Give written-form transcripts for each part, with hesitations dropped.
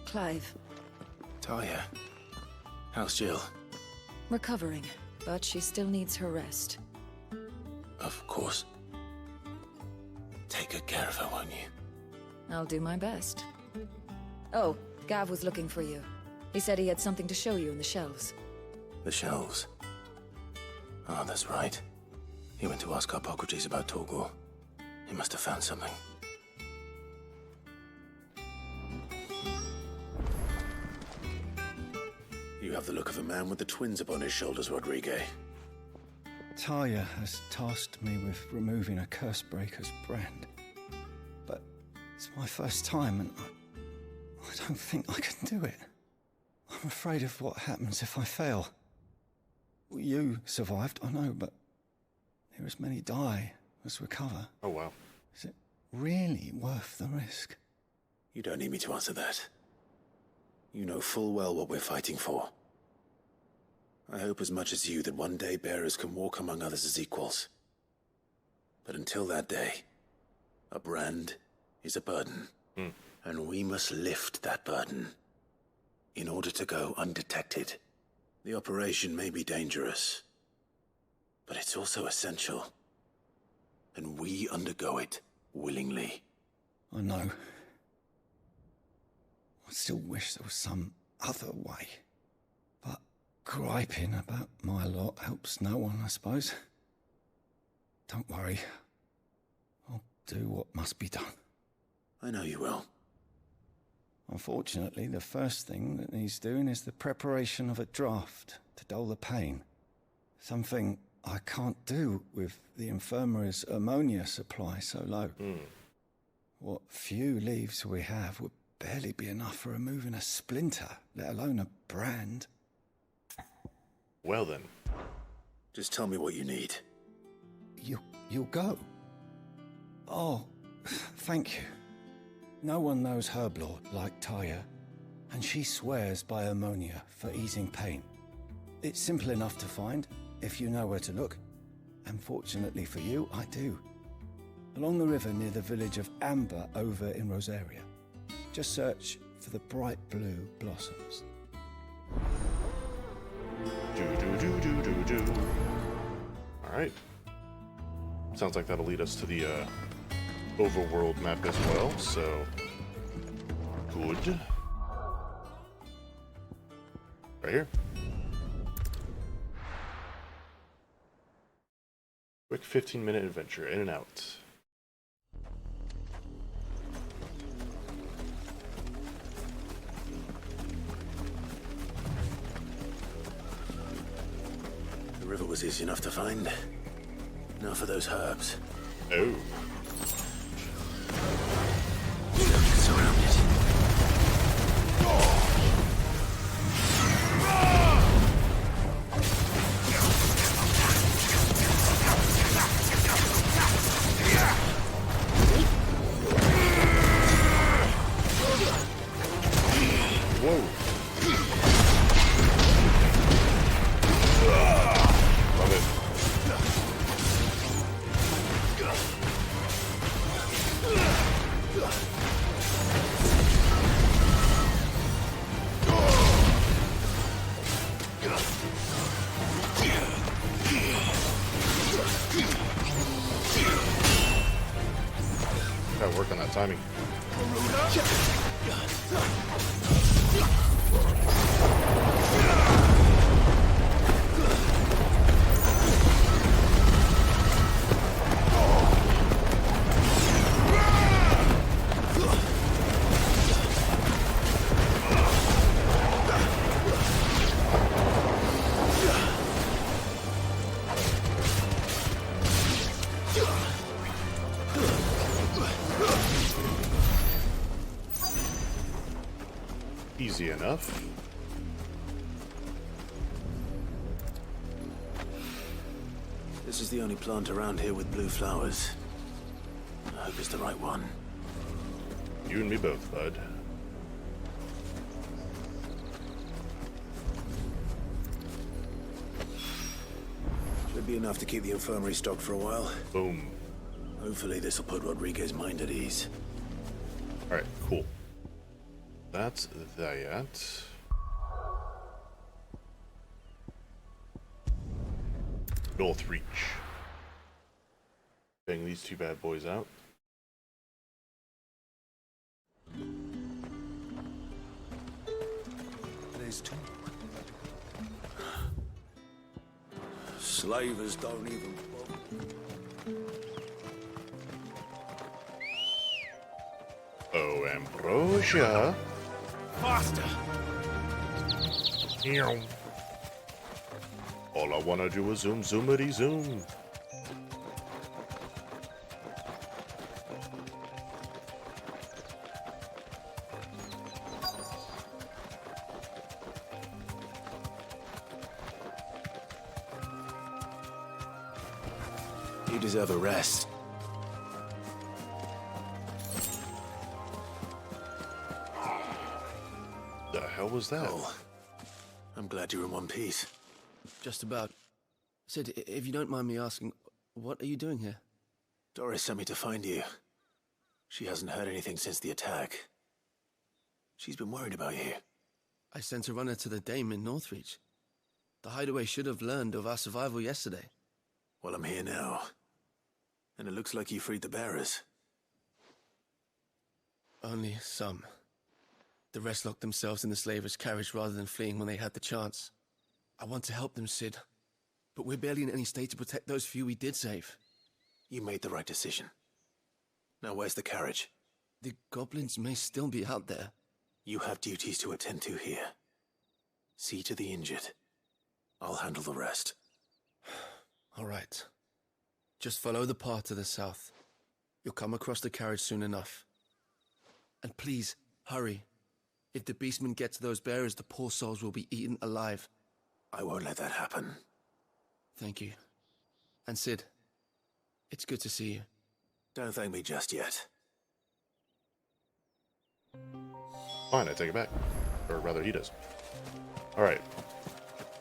Clive. Talia. How's Jill? Recovering, but she still needs her rest. Of course. Take good care of her, won't you? I'll do my best. Oh, Gav was looking for you. He said he had something to show you in the shelves. The shelves? Oh, that's right. He went to ask Hippocrates about Torgor. He must have found something. You have the look of a man with the twins upon his shoulders, Rodrigue. Talia has tasked me with removing a Cursebreaker's brand. But it's my first time and I don't think I can do it. I'm afraid of what happens if I fail. You survived, I know, but there as many die as recover. Oh, wow. Is it really worth the risk? You don't need me to answer that. You know full well what we're fighting for. I hope as much as you that one day bearers can walk among others as equals. But until that day, a brand is a burden. And we must lift that burden in order to go undetected. The operation may be dangerous, but it's also essential. And we undergo it willingly. I know. I still wish there was some other way. But griping about my lot helps no one, I suppose. Don't worry. I'll do what must be done. I know you will. Unfortunately, the first thing that needs doing is the preparation of a draft to dull the pain. Something I can't do with the infirmary's ammonia supply so low. What few leaves we have would barely be enough for removing a splinter, let alone a brand. Well then. Just tell me what you need. You'll go? Oh, thank you. No one knows Herblord like Taya, and she swears by ammonia for easing pain. It's simple enough to find, if you know where to look. And fortunately for you, I do. Along the river near the village of Amber over in Rosaria. Just search for the bright blue blossoms. Alright. Sounds like that'll lead us to the overworld map as well, so good. Right here. Quick 15-minute adventure, in and out. The river was easy enough to find. Now for those herbs. Oh. Surrounded. Whoa. Love it. Gotta work on that timing. Easy enough. This is the only plant around here with blue flowers. I hope it's the right one. You and me both, bud. Should be enough to keep the infirmary stocked for a while. Boom. Hopefully this will put Rodriguez's mind at ease. Alright, cool. That's that. Northreach. Bang these two bad boys out. There's two. Slavers don't even bother. Oh, Ambrosia. Faster! All I wanna do is zoom, zoomity zoom. You deserve a rest. The hell was that? Oh, I'm glad you're in one piece. Just about. Sid, if you don't mind me asking, what are you doing here? Doris sent me to find you. She hasn't heard anything since the attack. She's been worried about you. I sent a runner to the Dame in Northreach. The hideaway should have learned of our survival yesterday. Well, I'm here now. And it looks like you freed the bearers. Only some. The rest locked themselves in the slavers' carriage rather than fleeing when they had the chance. I want to help them, Sid. But we're barely in any state to protect those few we did save. You made the right decision. Now where's the carriage? The goblins may still be out there. You have duties to attend to here. See to the injured. I'll handle the rest. All right. Just follow the path to the south. You'll come across the carriage soon enough. And please, hurry. If the beastmen get to those bearers, the poor souls will be eaten alive. I won't let that happen. Thank you. And Sid, it's good to see you. Don't thank me just yet. Fine, I take it back. Or rather, he does. Alright.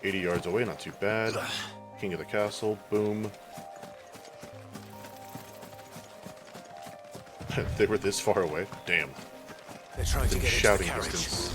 80 yards away, not too bad. King of the castle, boom. They were this far away? Damn. They're trying to In get into the shouting carriage. distance.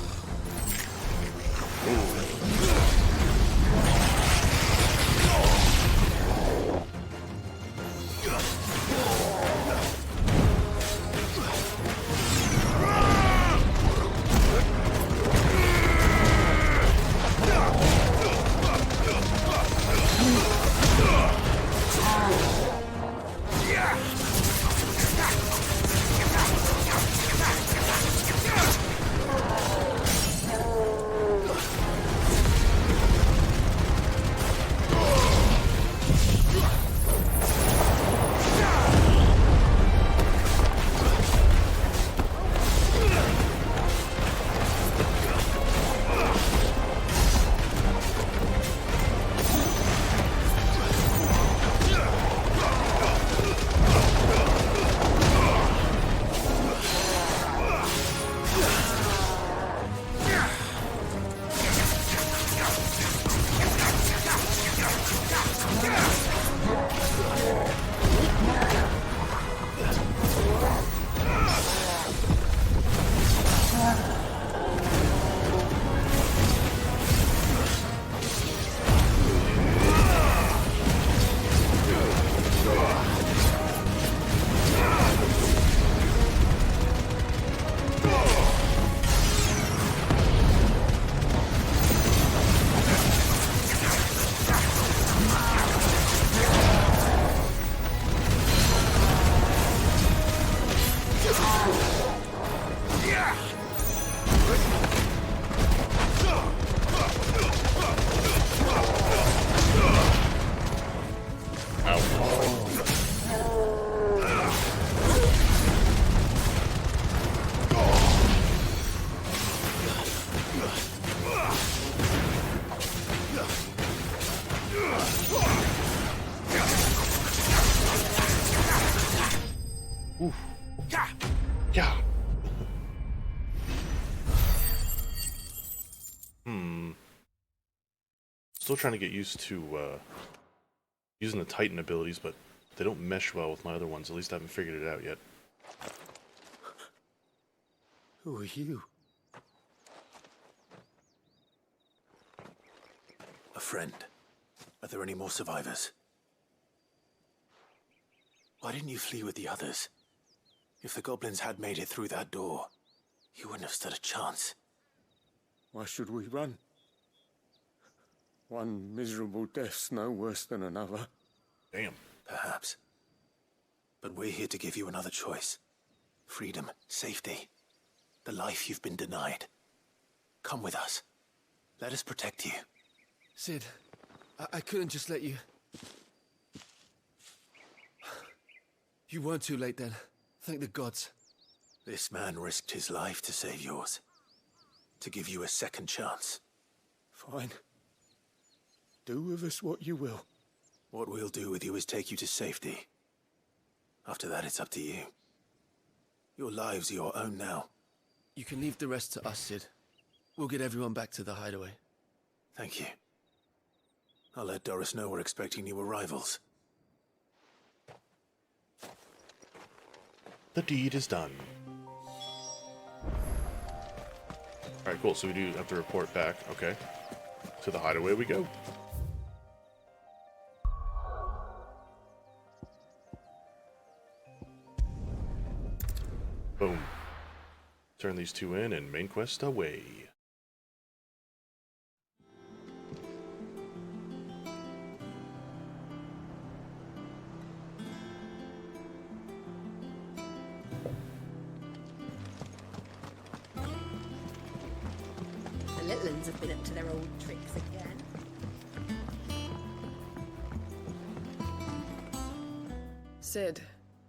Yeah. Still trying to get used to using the Titan abilities, but they don't mesh well with my other ones. At least I haven't figured it out yet. Who are you? friend. Are there any more survivors? Why didn't you flee with the others? If the goblins had made it through that door, you wouldn't have stood a chance. Why should we run? One miserable death's no worse than another. Damn. Perhaps. But we're here to give you another choice. Freedom, safety, the life you've been denied. Come with us. Let us protect you. Sid, I couldn't just let you... You weren't too late then. Thank the gods. This man risked his life to save yours. To give you a second chance. Fine. Do with us what you will. What we'll do with you is take you to safety. After that, it's up to you. Your lives are your own now. You can leave the rest to us, Sid. We'll get everyone back to the hideaway. Thank you. I'll let Doris know we're expecting new arrivals. The deed is done. Alright, cool. So we do have to report back. Okay. To the hideaway we go. Boom. Turn these two in and main quest away. The little uns have been up to their old tricks again. Sid,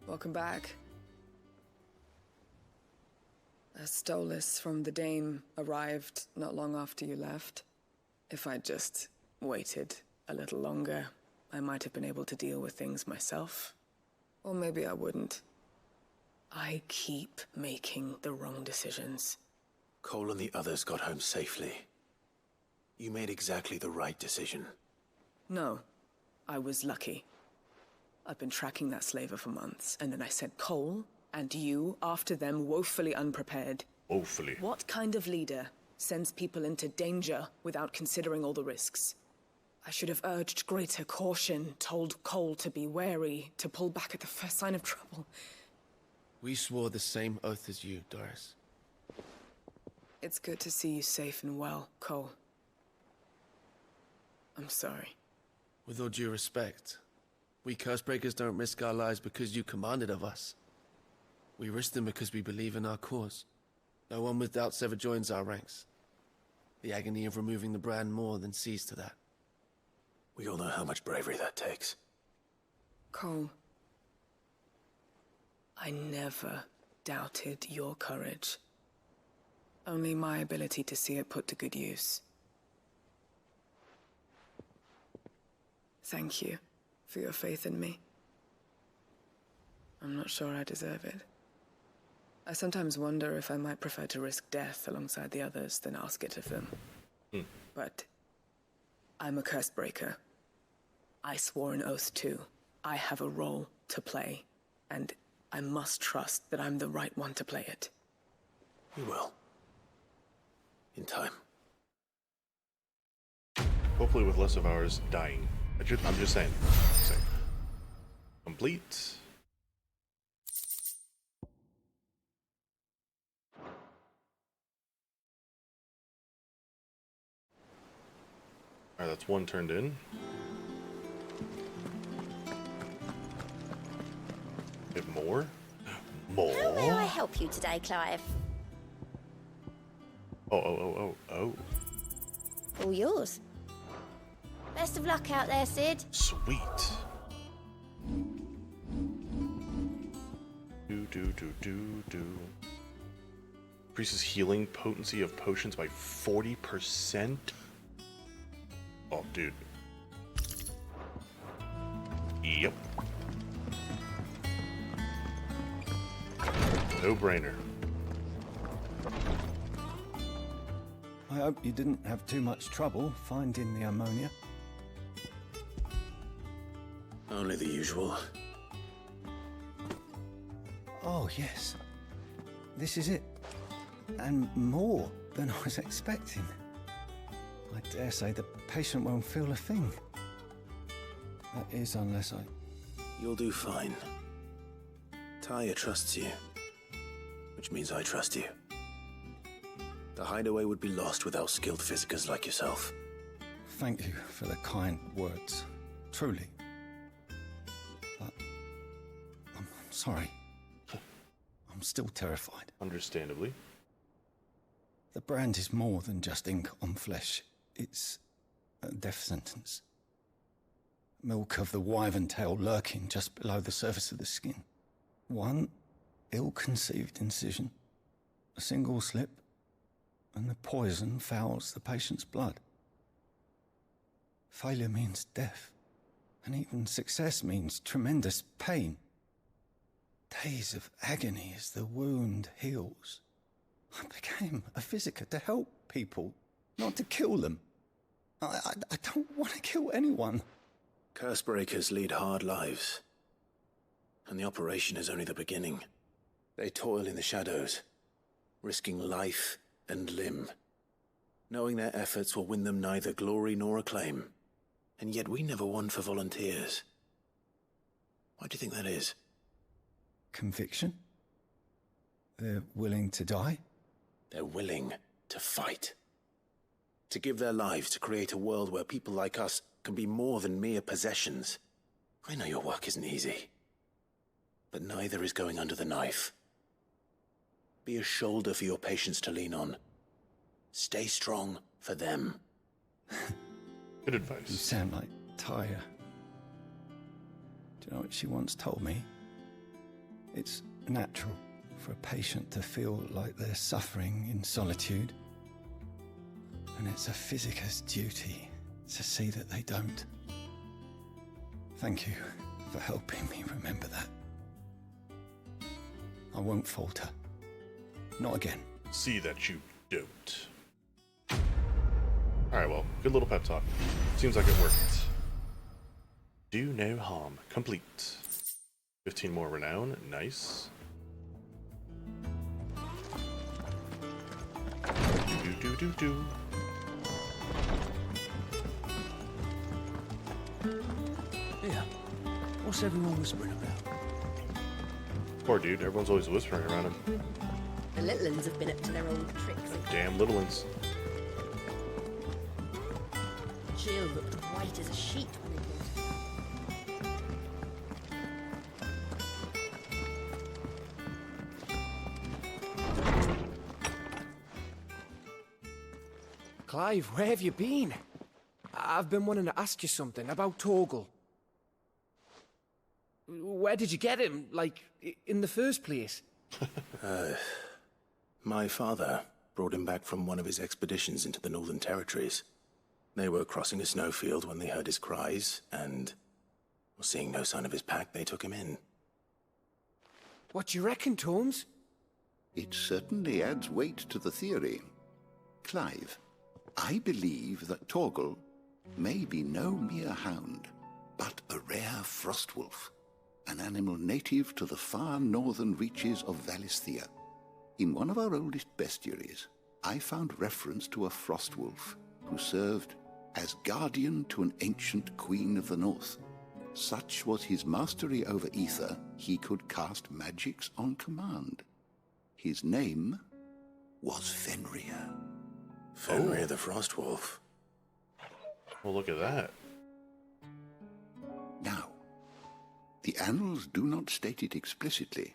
welcome back. A Stolas from the Dame arrived not long after you left. If I'd just waited a little longer, I might have been able to deal with things myself. Or maybe I wouldn't. I keep making the wrong decisions. Cole and the others got home safely. You made exactly the right decision. No, I was lucky. I've been tracking that slaver for months, and then I sent Cole and you after them, woefully unprepared. Woefully. What kind of leader sends people into danger without considering all the risks? I should have urged greater caution, told Cole to be wary, to pull back at the first sign of trouble. We swore the same oath as you, Doris. It's good to see you safe and well, Cole. I'm sorry. With all due respect, we Cursebreakers don't risk our lives because you commanded of us. We risk them because we believe in our cause. No one with doubts ever joins our ranks. The agony of removing the brand more than sees to that. We all know how much bravery that takes. Cole, I never doubted your courage. Only my ability to see it put to good use. Thank you for your faith in me. I'm not sure I deserve it. I sometimes wonder if I might prefer to risk death alongside the others than ask it of them. But I'm a Cursebreaker. I swore an oath too. I have a role to play, and I must trust that I'm the right one to play it. You will. In time. Hopefully with less of ours dying. I'm just saying. Complete. Alright, that's one turned in. We have more? More? How may I help you today, Clive? Oh. All yours. Best of luck out there, Sid. Sweet. Do. Increases healing potency of potions by 40%? Oh, dude. Yep. No brainer. I hope you didn't have too much trouble finding the ammonia. Only the usual. Oh, yes. This is it. And more than I was expecting. I dare say the patient won't feel a thing. That is, unless I... You'll do fine. Taya trusts you, which means I trust you. The hideaway would be lost without skilled physicers like yourself. Thank you for the kind words. Truly. But... I'm sorry. I'm still terrified. Understandably. The brand is more than just ink on flesh. It's a death sentence. Milk of the wyvern tail lurking just below the surface of the skin. One ill-conceived incision, a single slip, and the poison fouls the patient's blood. Failure means death, and even success means tremendous pain. Days of agony as the wound heals. I became a physiker to help people, not to kill them. I don't want to kill anyone. Cursebreakers lead hard lives, and the operation is only the beginning. They toil in the shadows, risking life and limb, knowing their efforts will win them neither glory nor acclaim. And yet we never won for volunteers. Why do you think that is? Conviction? They're willing to die? They're willing to fight. To give their lives to create a world where people like us can be more than mere possessions. I know your work isn't easy, but neither is going under the knife. Be a shoulder for your patients to lean on. Stay strong for them. Good You advice. sound like Taya. Do you know what she once told me? It's natural for a patient to feel like they're suffering in solitude. And it's a physiker's duty to see that they don't. Thank you for helping me remember that. I won't falter. Not again. See that you don't. Alright, well, good little pep talk. Seems like it worked. Do no harm. Complete. 15 more renown. Nice. Do. Yeah. What's everyone whispering about? Poor dude, everyone's always whispering around him. The little ones have been up to their old tricks. Damn little ones. Jill looked white as a sheet when they came. Clive, where have you been? I've been wanting to ask you something about Torgal. Where did you get him, like, in the first place? My father brought him back from one of his expeditions into the Northern Territories. They were crossing a snowfield when they heard his cries, and seeing no sign of his pack, they took him in. What do you reckon, Tomes? It certainly adds weight to the theory. Clive, I believe that Torgal may be no mere hound, but a rare frostwolf, an animal native to the far northern reaches of Valisthea. In one of our oldest bestiaries, I found reference to a frostwolf who served as guardian to an ancient queen of the north. Such was his mastery over ether, he could cast magics on command. His name was Fenrir. Fenrir the Frostwolf. Well, look at that. Now, the annals do not state it explicitly,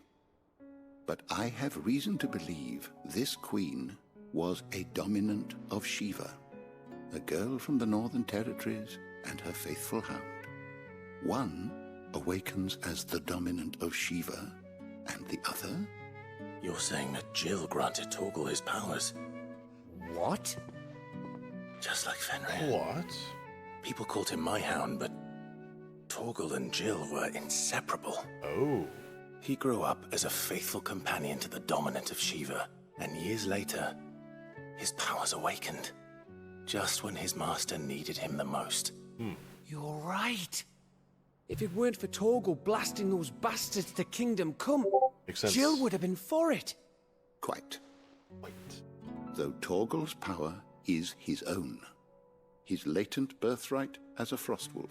but I have reason to believe this queen was a dominant of Shiva, a girl from the Northern Territories and her faithful hound. One awakens as the dominant of Shiva, and the other? You're saying that Jill granted Torgal his powers, What? just like Fenrir. What? People called him my hound, but Torgal and Jill were inseparable. Oh. He grew up as a faithful companion to the dominant of Shiva, and years later, his powers awakened, just when his master needed him the most. You're right. If it weren't for Torgal blasting those bastards to Kingdom Come, Makes sense. Jill would have been for it. Quite. Wait. Though Torgal's power is his own, his latent birthright as a Frostwolf.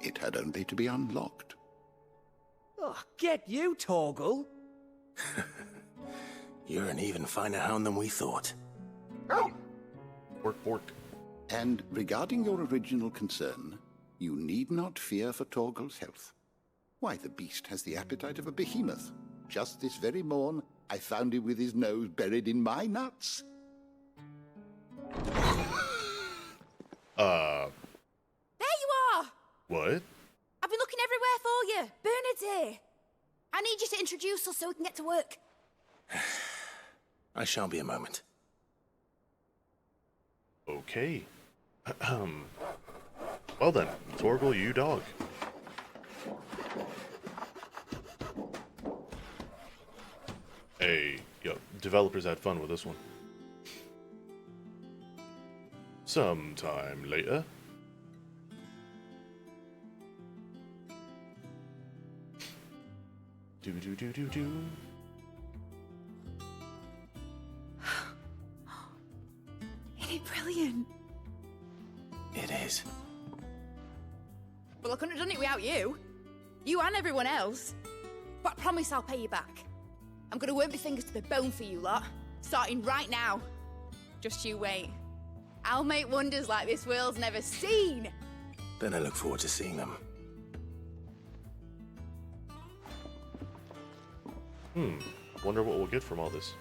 It had only to be unlocked. Oh, get you, Torgal. You're an even finer hound than we thought. Work, work. And regarding your original concern, you need not fear for Torgal's health. Why, the beast has the appetite of a behemoth. Just this very morn, I found him with his nose buried in my nuts. There you are! What? I've been looking everywhere for you. Bernard's here. I need you to introduce us so we can get to work. I shall be a moment. Okay. Well then, Torgal, you dog. Hey, yo, developers had fun with this one. Sometime later. Do. Isn't it brilliant? It is. Well, I couldn't have done it without you. You and everyone else. But I promise I'll pay you back. I'm gonna work my fingers to the bone for you lot. Starting right now. Just you wait. I'll make wonders like this world's never seen. Then I look forward to seeing them. Wonder what we'll get from all this.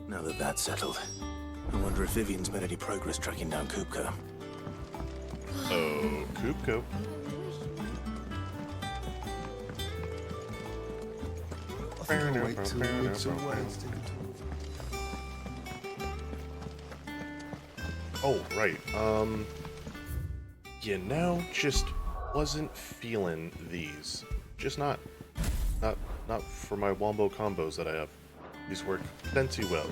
Now that that's settled, I wonder if Vivian's made any progress tracking down Kupka. Oh, Kupka. I think I'll wait 2 weeks away. Oh, right. You know, just wasn't feeling these. Just not for my wombo combos that I have. These work plenty well.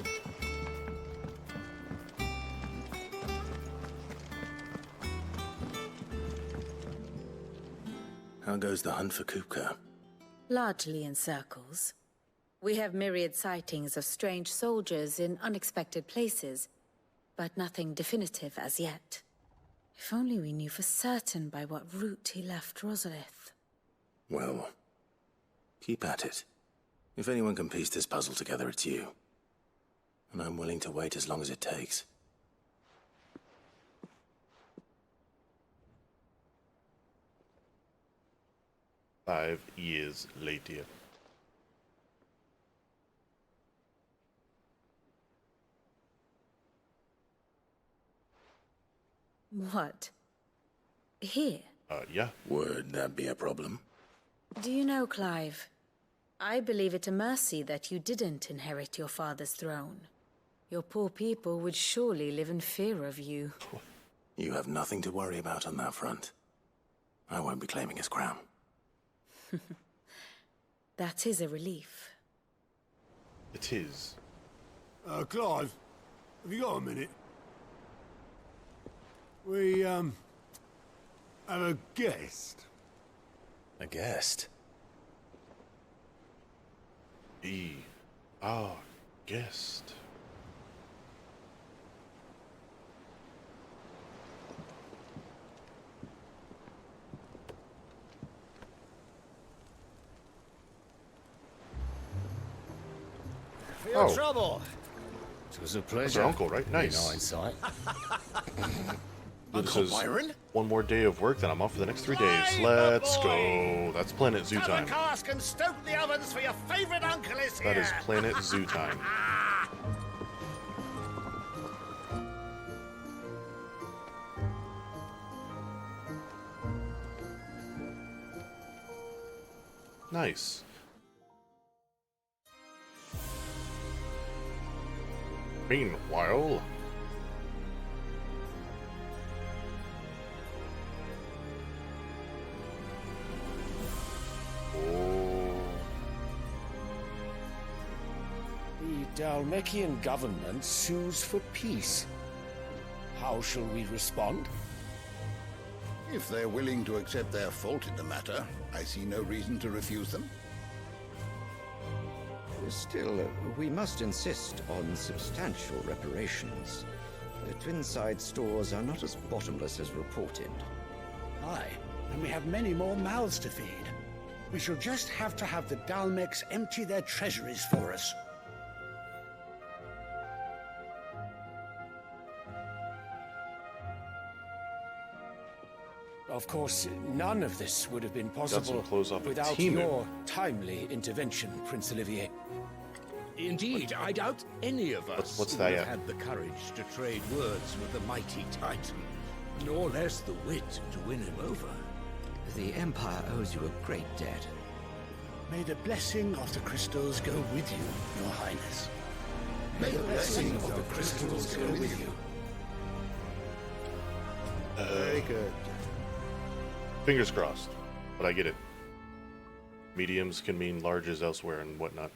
How goes the hunt for Kupka? Largely in circles. We have myriad sightings of strange soldiers in unexpected places, but nothing definitive as yet. If only we knew for certain by what route he left Rosalith. Well, keep at it. If anyone can piece this puzzle together, it's you. And I'm willing to wait as long as it takes. "5 years later." What? Here? Yeah. Would that be a problem? Do you know, Clive? I believe it a mercy that you didn't inherit your father's throne. Your poor people would surely live in fear of you. You have nothing to worry about on that front. I won't be claiming his crown. That is a relief. It is. Clive, have you got a minute? We, have a guest. A guest? Our guest. For your trouble. It was a That's pleasure. your uncle, right? Nice. In hindsight. This is one more day of work, then I'm off for the next 3 days. Let's go. That's Planet Zoo time. Cask and stoke the ovens for your favorite uncle is here. That is Planet Zoo time. Nice. Meanwhile, The Dalmekian government sues for peace. How shall we respond? If they're willing to accept their fault in the matter, I see no reason to refuse them. Still, we must insist on substantial reparations. The Twinside stores are not as bottomless as reported. Aye, and we have many more mouths to feed. We shall just have to have the Dalmex empty their treasuries for us. Of course, none of this would have been possible without your timely intervention, Prince Olivier. Indeed, I doubt any of us would have had the courage to trade words with the mighty Titan, nor less the wit to win him over. The Empire owes you a great debt. May the blessing of the crystals go with you, Your Highness. May the blessing of the crystals go with you. Very good. Fingers crossed, but I get it. Mediums can mean larges elsewhere and whatnot.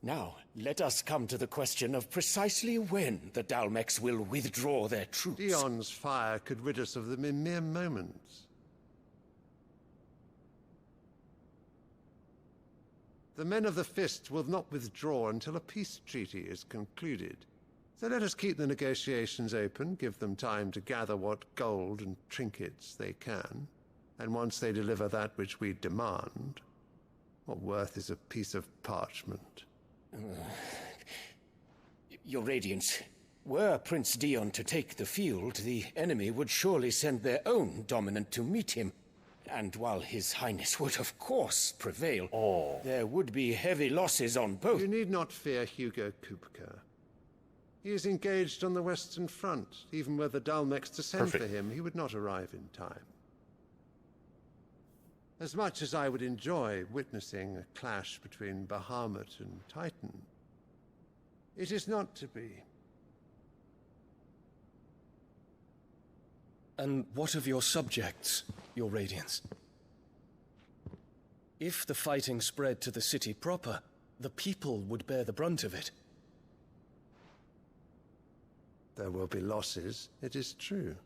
Now, let us come to the question of precisely when the Dalmex will withdraw their troops. Dion's fire could rid us of them in mere moments. The men of the Fist will not withdraw until a peace treaty is concluded. So let us keep the negotiations open, give them time to gather what gold and trinkets they can, and once they deliver that which we demand, what worth is a piece of parchment? Your Radiance, were Prince Dion to take the field, the enemy would surely send their own dominant to meet him. And while His Highness would of course prevail, there would be heavy losses on both. You need not fear Hugo Kupka. He is engaged on the Western Front. Even were the Dalmex to send for him, he would not arrive in time. As much as I would enjoy witnessing a clash between Bahamut and Titan, it is not to be. And what of your subjects, Your Radiance? If the fighting spread to the city proper, the people would bear the brunt of it. There will be losses, it is true.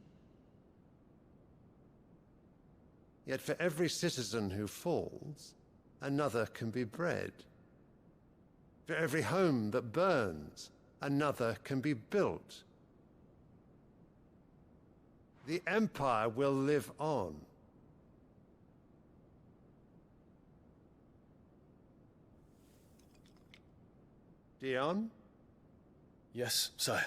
Yet for every citizen who falls, another can be bred. For every home that burns, another can be built. The Empire will live on. Dion? Yes, sire.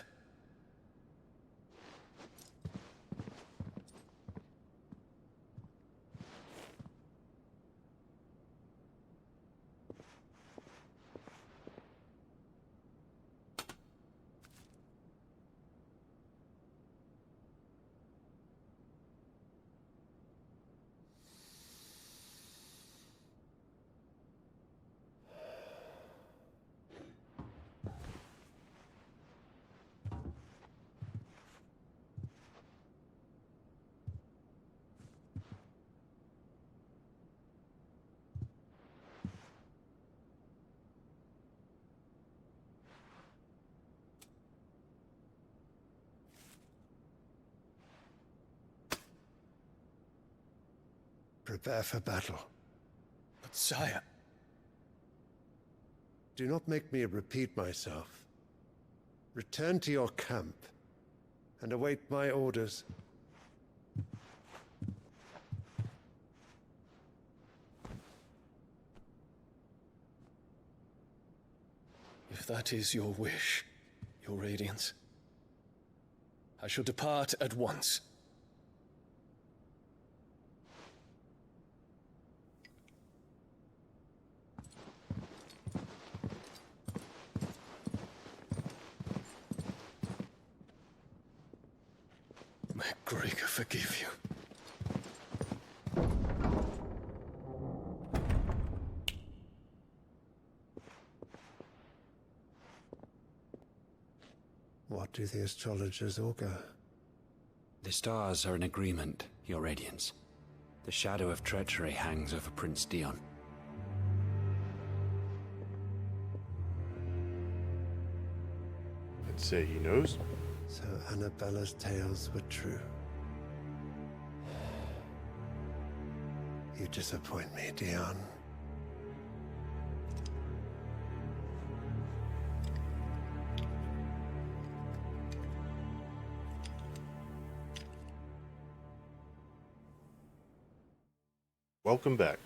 Prepare for battle. But sire... Do not make me repeat myself. Return to your camp and await my orders. If that is your wish, Your Radiance, I shall depart at once. May Gregor forgive you. What do the astrologers augur? The stars are in agreement, Your Radiance. The shadow of treachery hangs over Prince Dion. I'd say he knows. So Annabella's tales were true. You disappoint me, Dion. Welcome back.